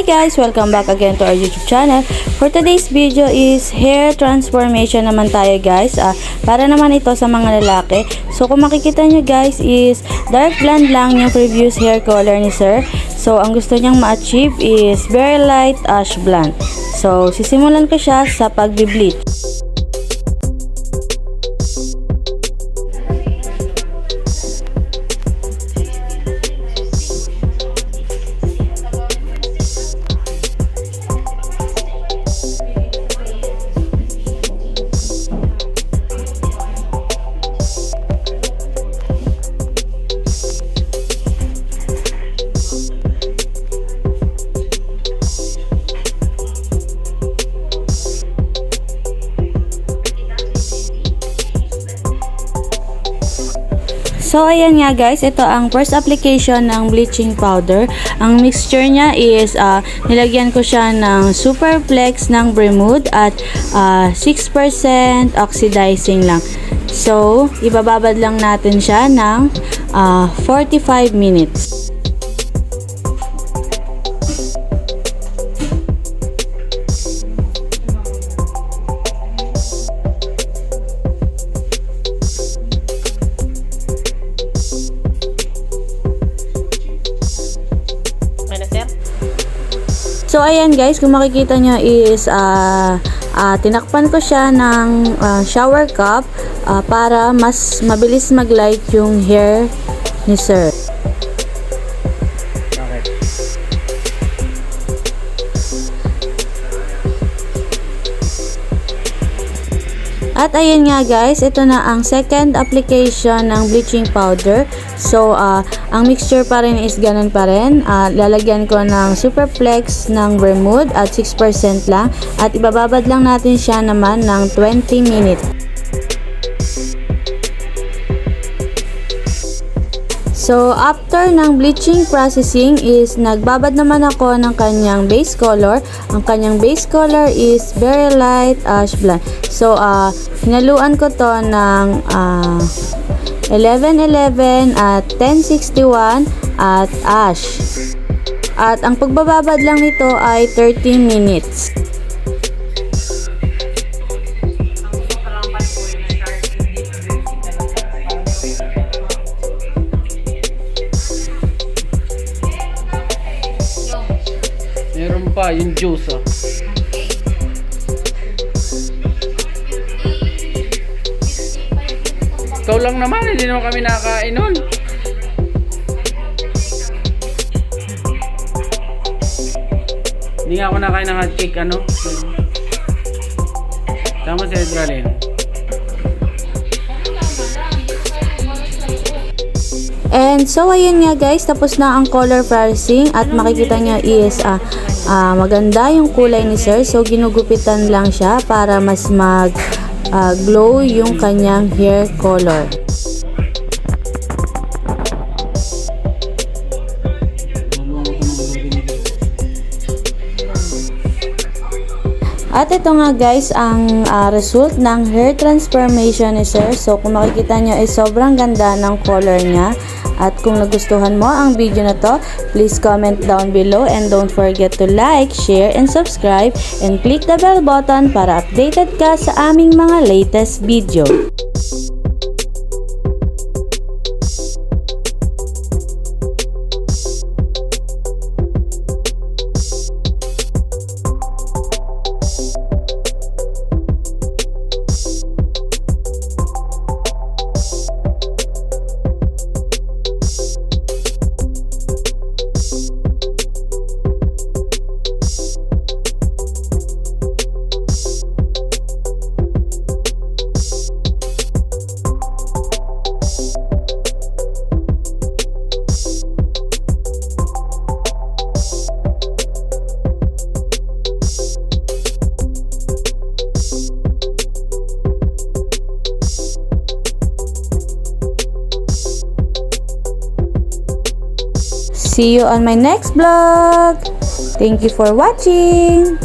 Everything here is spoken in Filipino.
guys! Welcome back again to our YouTube channel. For today's video is hair transformation naman tayo guys. Para naman ito sa mga lalaki. So kung makikita nyo guys is dark blonde lang yung previous hair color ni sir. So ang gusto niyang ma-achieve is very light ash blonde. So sisimulan ko siya sa pagbi-bleach. So, ayan nga guys, ito ang first application ng bleaching powder. Ang mixture niya is, nilagyan ko siya ng super flex ng Bermude at 6% oxidizing lang. So, ibababad lang natin siya ng 45 minutes. So, ayan guys, kung makikita nyo is tinakpan ko siya ng shower cup para mas mabilis mag-light yung hair ni sir. At ayun nga guys, ito na ang second application ng bleaching powder. So, ang mixture pa rin is ganun pa rin. Lalagyan ko ng super flex ng Bermude at 6% lang. At ibababad lang natin siya naman ng 20 minutes. So, after ng bleaching processing is nagbabad naman ako ng kanyang base color. Ang kanyang base color is very light ash blonde. So, hinaluan ko to ng 1111 at 1061 at ash. At ang pagbababad lang nito ay 30 minutes. Meron pa yung juice Ikaw lang naman, hindi naman kami nakakain nun. Hindi nga ako nakain ng hot cake Tama si Edralin. And so ayun nga guys, tapos na ang color processing at makikita nyo is maganda yung kulay ni sir. So ginugupitan lang siya para mas glow yung kanyang hair color. At ito nga guys ang result ng hair transformation ni sir. So kung makikita nyo ay sobrang ganda ng color niya. At kung nagustuhan mo ang video na to, please comment down below and don't forget to like, share, and subscribe and click the bell button para updated ka sa aming mga latest video. See you on my next vlog. Thank you for watching.